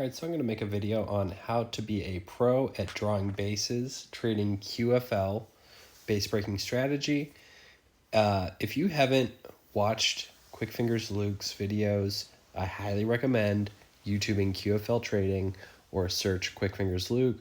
Alright, so I'm going to make a video on how to be a pro at drawing bases, trading QFL, base breaking strategy. If you haven't watched Quickfingers Luc's videos, I highly recommend YouTubing QFL trading or search Quickfingers Luc.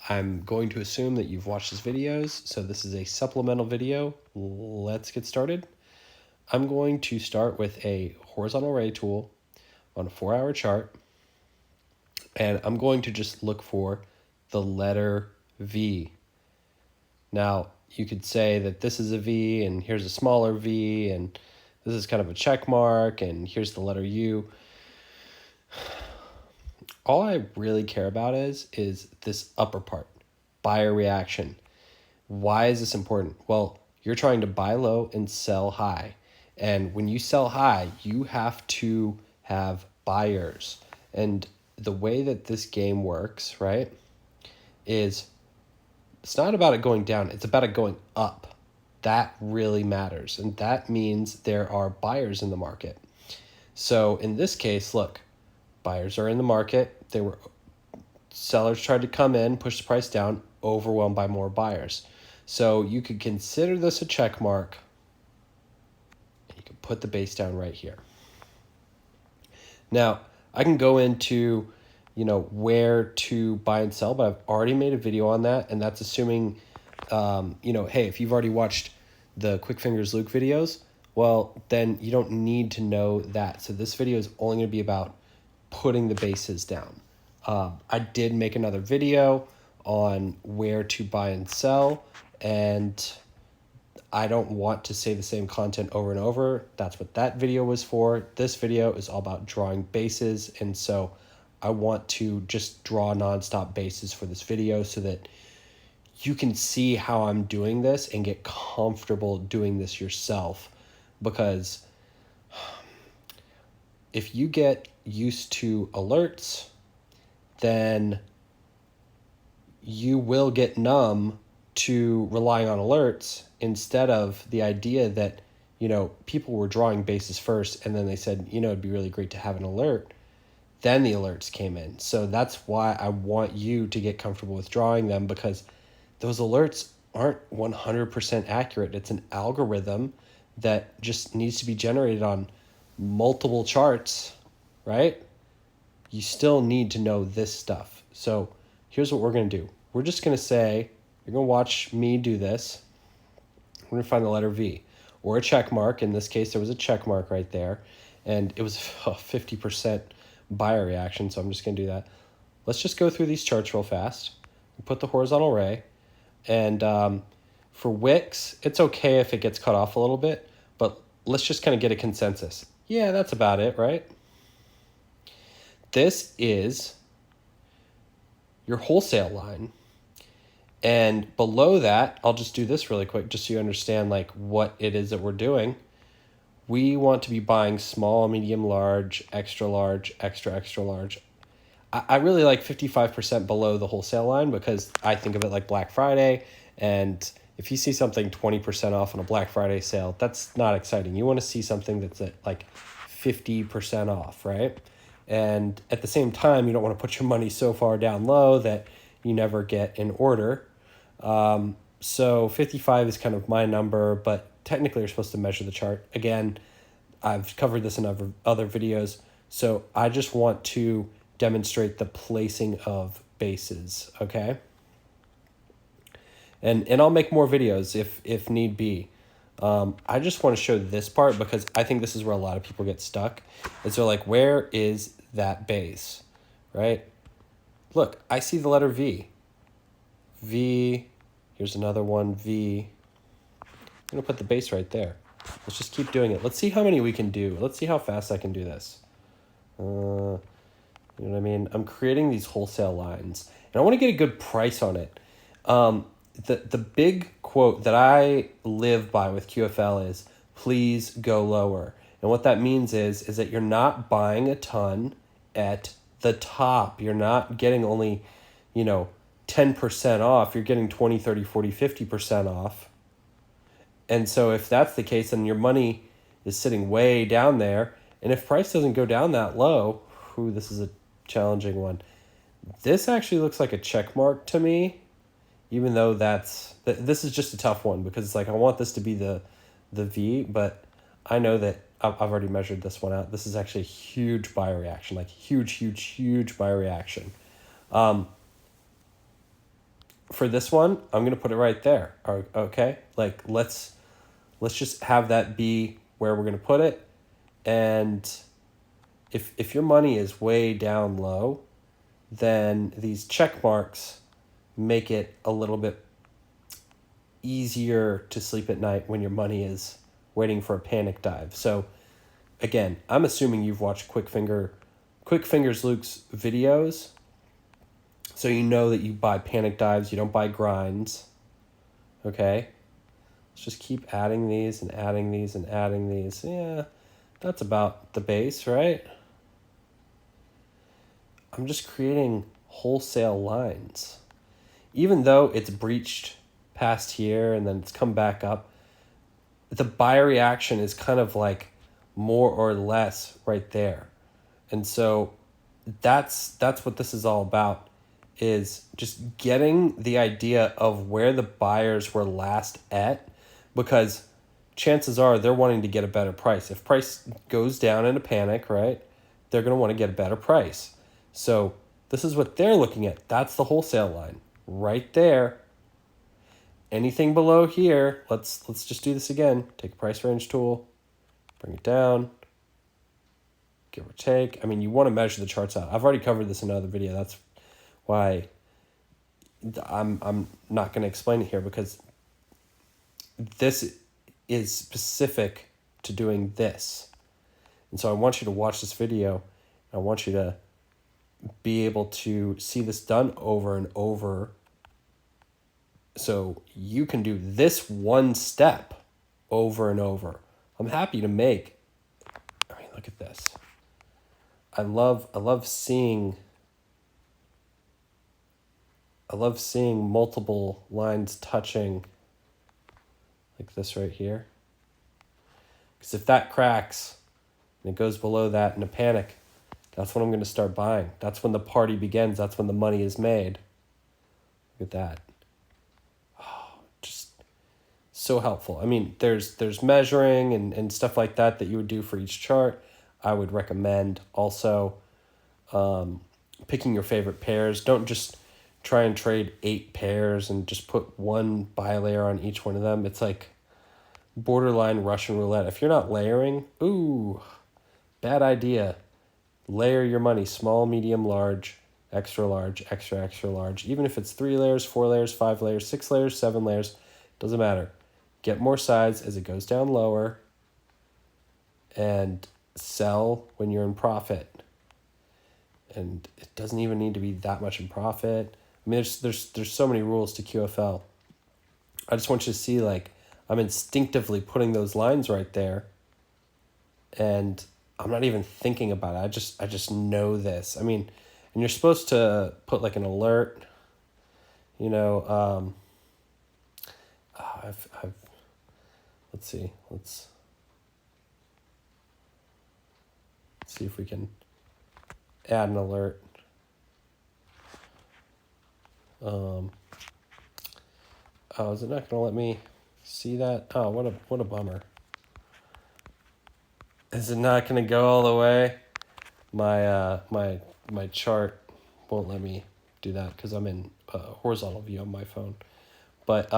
I'm going to assume that you've watched his videos, so this is a supplemental video. Let's get started. I'm going to start with a horizontal array tool on a 4-hour chart. And I'm going to just look for the letter V. Now, you could say that this is a V, and here's a smaller V, and this is kind of a check mark, and here's the letter U. All I really care about is this upper part, buyer reaction. Why is this important? Well, you're trying to buy low and sell high. And when you sell high, you have to have buyers. And the way that this game works, right, is it's not about it going down. It's about it going up. That really matters. And that means there are buyers in the market. So in this case, look, buyers are in the market. Sellers tried to come in, push the price down, overwhelmed by more buyers. So you could consider this a check mark. And you can put the base down right here. Now, I can go into, where to buy and sell, but I've already made a video on that, and that's assuming, hey, if you've already watched the Quickfingers Luc videos, well, then you don't need to know that. So this video is only going to be about putting the bases down. I did make another video on where to buy and sell, and I don't want to say the same content over and over. That's what that video was for. This video is all about drawing bases, and so I want to just draw nonstop bases for this video so that you can see how I'm doing this and get comfortable doing this yourself. Because if you get used to alerts, then you will get numb to relying on alerts instead of the idea that, people were drawing bases first and then they said, it'd be really great to have an alert. Then the alerts came in. So that's why I want you to get comfortable with drawing them, because those alerts aren't 100% accurate. It's an algorithm that just needs to be generated on multiple charts, right? You still need to know this stuff. So here's what we're going to do. We're just going to say, you're going to watch me do this. We're going to find the letter V or a check mark. In this case, there was a check mark right there, and it was a 50% buyer reaction, so I'm just going to do that. Let's just go through these charts real fast. Put the horizontal array, and for wicks, it's okay if it gets cut off a little bit, but let's just kind of get a consensus. Yeah, that's about it, right? This is your wholesale line. And below that, I'll just do this really quick just so you understand what it is that we're doing. We want to be buying small, medium, large, extra large, extra large. I really like 55% below the wholesale line because I think of it like Black Friday. And if you see something 20% off on a Black Friday sale, that's not exciting. You want to see something that's at 50% off, right? And at the same time, you don't want to put your money so far down low that you never get an order. So 55 is kind of my number, but technically you're supposed to measure the chart. Again, I've covered this in other videos, so I just want to demonstrate the placing of bases, okay? And I'll make more videos if need be. I just want to show this part because I think this is where a lot of people get stuck. And so where is that base, right? Look, I see the letter V. V, here's another one, V. I'm going to put the base right there. Let's just keep doing it. Let's see how many we can do. Let's see how fast I can do this. You know what I mean? I'm creating these wholesale lines, and I want to get a good price on it. The big quote that I live by with QFL is, please go lower. And what that means is that you're not buying a ton at the top. You're not getting only, 10% off. You're getting 20, 30, 40, 50% off. And so if that's the case, then your money is sitting way down there. And if price doesn't go down that low, this is a challenging one. This actually looks like a check mark to me, even though this is just a tough one because it's like I want this to be the V, but I know that I've already measured this one out. This is actually a huge buy reaction, like huge buy reaction. For this one, I'm gonna put it right there. Okay, like let's just have that be where we're gonna put it, and if your money is way down low, then these check marks make it a little bit easier to sleep at night when your money is waiting for a panic dive. So again, I'm assuming you've watched Quickfingers Luc's videos. So you know that you buy panic dives, you don't buy grinds. Okay? Let's just keep adding these and adding these and adding these. Yeah, that's about the base, right? I'm just creating wholesale lines. Even though it's breached past here and then it's come back up, the buy reaction is kind of like more or less right there. And so that's what this is all about, is just getting the idea of where the buyers were last at, because chances are they're wanting to get a better price. If price goes down in a panic, right, they're going to want to get a better price. So this is what they're looking at. That's the wholesale line right there. Anything below here, let's just do this again. Take a price range tool, bring it down, give or take. I mean, you want to measure the charts out. I've already covered this in another video. That's why I'm not going to explain it here, because this is specific to doing this. And so I want you to watch this video. I want you to be able to see this done over and over, so you can do this one step over and over. I'm happy to make, I mean, look at this. I love seeing multiple lines touching like this right here. Because if that cracks and it goes below that in a panic, that's when I'm going to start buying. That's when the party begins. That's when the money is made. Look at that. Oh, just so helpful. I mean, there's measuring and stuff like that you would do for each chart. I would recommend also picking your favorite pairs. Don't just try and trade 8 pairs and just put one buy layer on each one of them. It's like borderline Russian roulette. If you're not layering, ooh, bad idea. Layer your money, small, medium, large, extra large, extra large. Even if it's 3 layers, 4 layers, 5 layers, 6 layers, 7 layers, doesn't matter. Get more size as it goes down lower, and sell when you're in profit. And it doesn't even need to be that much in profit. I mean, there's so many rules to QFL. I just want you to see, like, I'm instinctively putting those lines right there, and I'm not even thinking about it. I just know this. I mean, and you're supposed to put like an alert, you know. I've let's see if we can add an alert. Oh, is it not gonna let me see that? Oh, what a bummer. Is it not gonna go all the way? My chart won't let me do that because I'm in horizontal view on my phone. But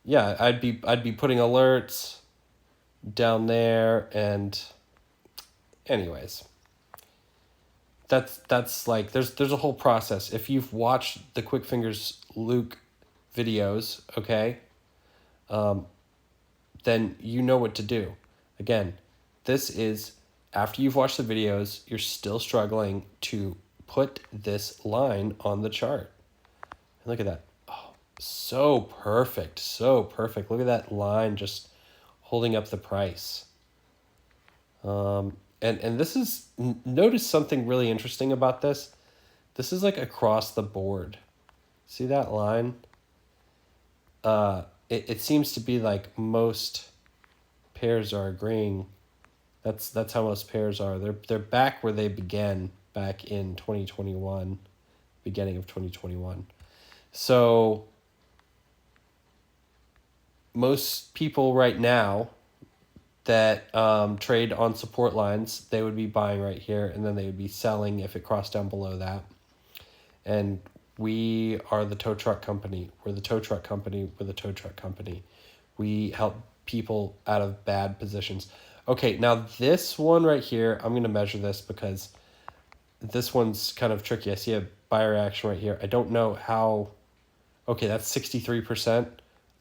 yeah, I'd be putting alerts down there, and anyways, that's like there's a whole process. If you've watched the Quickfingers Luc videos, okay, then you know what to do. Again, this is after you've watched the videos, you're still struggling to put this line on the chart. And look at that. Oh, so perfect. So perfect. Look at that line just holding up the price. And this is, notice something really interesting about this. This is like across the board. See that line? It seems to be like most pairs are agreeing. That's how most pairs are. They're back where they began. back in 2021, beginning of 2021. So most people right now that trade on support lines, they would be buying right here, and then they would be selling if it crossed down below that. And we are the tow truck company. We're the tow truck company. We're the tow truck company. We help people out of bad positions. Okay, now this one right here, I'm going to measure this because this one's kind of tricky. I see a buyer action right here. I don't know how... Okay, that's 63%.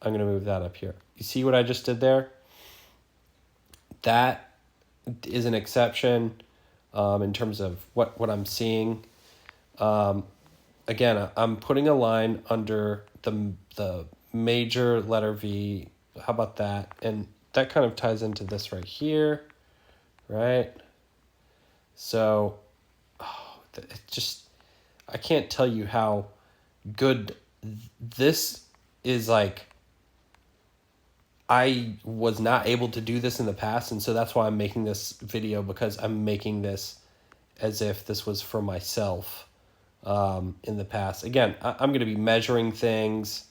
I'm going to move that up here. You see what I just did there? That is an exception in terms of what I'm seeing. Again, I'm putting a line under the major letter V. How about that? And that kind of ties into this right here, right? So, it just, I can't tell you how good this is. Like, I was not able to do this in the past, and so that's why I'm making this video, because I'm making this as if this was for myself in the past. Again, I'm going to be measuring things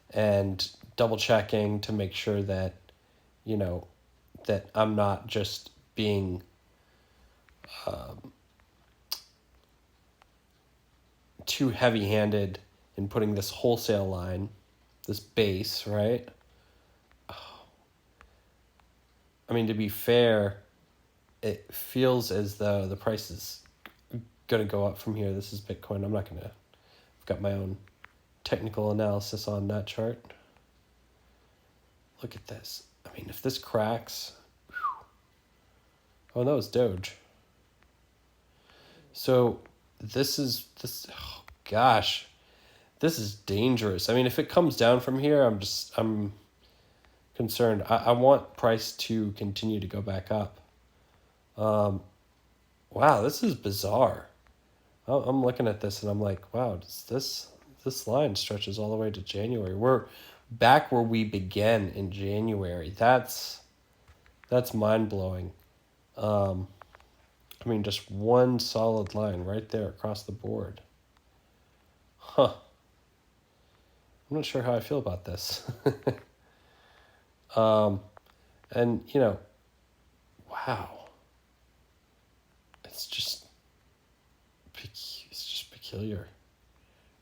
and double checking to make sure that, you know, that I'm not just being too heavy-handed in putting this wholesale line, this base, right? I mean, to be fair, it feels as though the price is going to go up from here. This is Bitcoin. I'm not going to... I've got my own technical analysis on that chart. Look at this. I mean, if this cracks... Whew. Oh, that was Doge. So this is... Oh, gosh. This is dangerous. I mean, if it comes down from here, I'm concerned. I want price to continue to go back up. Wow, this is bizarre. I'm looking at this and I'm like, wow, this line stretches all the way to January. We're back where we began in January. That's mind-blowing. I mean, just one solid line right there across the board. Huh. I'm not sure how I feel about this. And, you know, wow. It's just peculiar.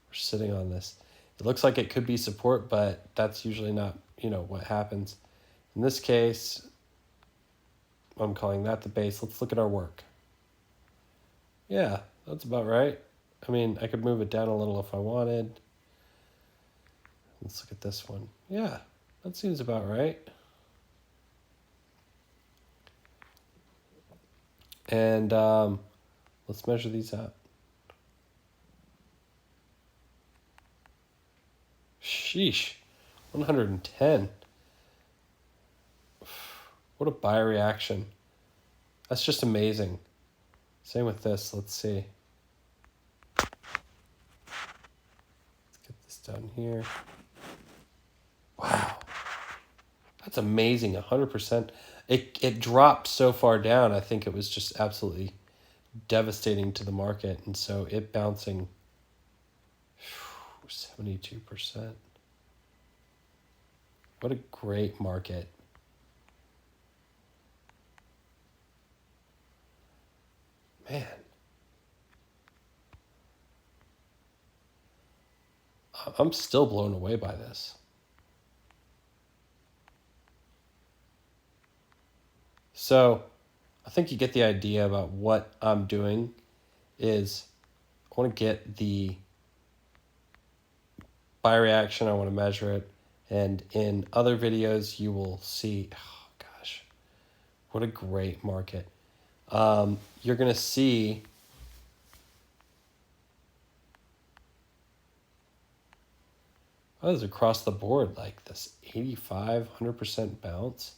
We're sitting on this. It looks like it could be support, but that's usually not, you know, what happens. In this case, I'm calling that the base. Let's look at our work. Yeah, that's about right. I mean, I could move it down a little if I wanted. Let's look at this one. Yeah, that seems about right. And let's measure these out. Sheesh, 110. What a buy reaction. That's just amazing. Same with this. Let's see. Let's get this down here. Wow. That's amazing, 100%. It dropped so far down, I think it was just absolutely devastating to the market. And so it bouncing 72%. What a great market. Man. I'm still blown away by this. So I think you get the idea about what I'm doing is I want to get the buy reaction. I want to measure it. And in other videos, you will see, oh gosh, what a great market. You're going to see oh, it's across the board, like this 85, 100% bounce.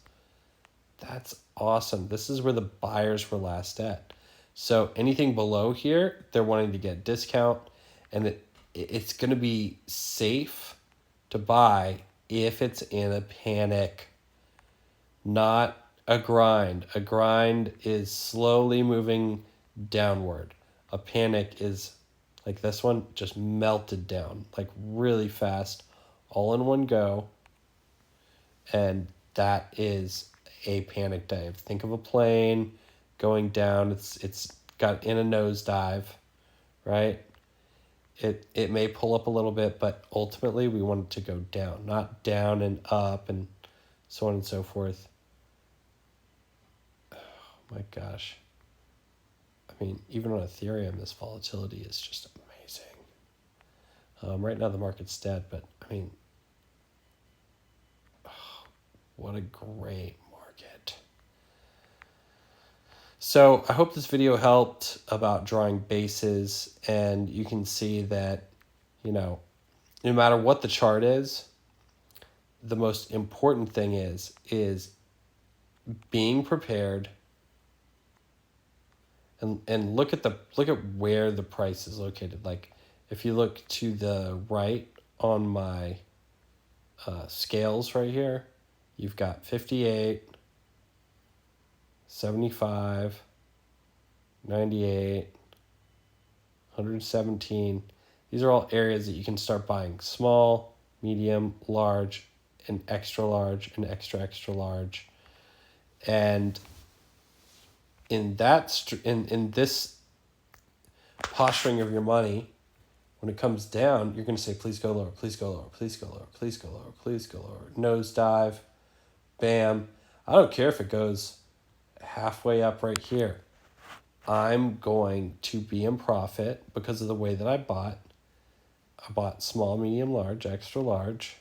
That's awesome. This is where the buyers were last at. So anything below here, they're wanting to get discount, and it's going to be safe to buy if it's in a panic, not a grind. A grind is slowly moving downward. A panic is like this one, just melted down like really fast, all in one go. And that is a panic dive. Think of a plane going down. It's got in a nosedive, right? It may pull up a little bit, but ultimately we want it to go down, not down and up and so on and so forth. Oh my gosh. I mean, even on Ethereum, this volatility is just amazing. Right now the market's dead, but I mean, what a great market. So I hope this video helped about drawing bases, and you can see that, no matter what the chart is, the most important thing is being prepared and look at where the price is located. Like if you look to the right on my scales right here, you've got 58, 75, 98, 117. These are all areas that you can start buying small, medium, large, and extra large, and extra large. And in this posturing of your money, when it comes down, you're going to say, please go lower, please go lower, please go lower, please go lower, please go lower. Nosedive, bam. I don't care if it goes halfway up right here. I'm going to be in profit because of the way that I bought. I bought small, medium, large, extra large.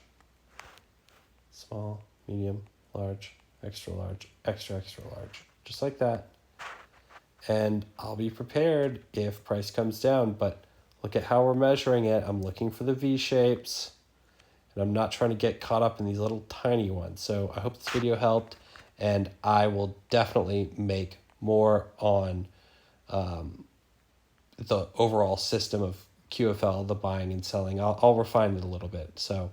Small, medium, large, extra large, extra large. Just like that. And I'll be prepared if price comes down. But look at how we're measuring it. I'm looking for the V shapes. And I'm not trying to get caught up in these little tiny ones. So I hope this video helped. And I will definitely make more on the overall system of QFL, the buying and selling. I'll refine it a little bit. So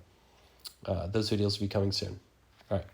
those videos will be coming soon. All right.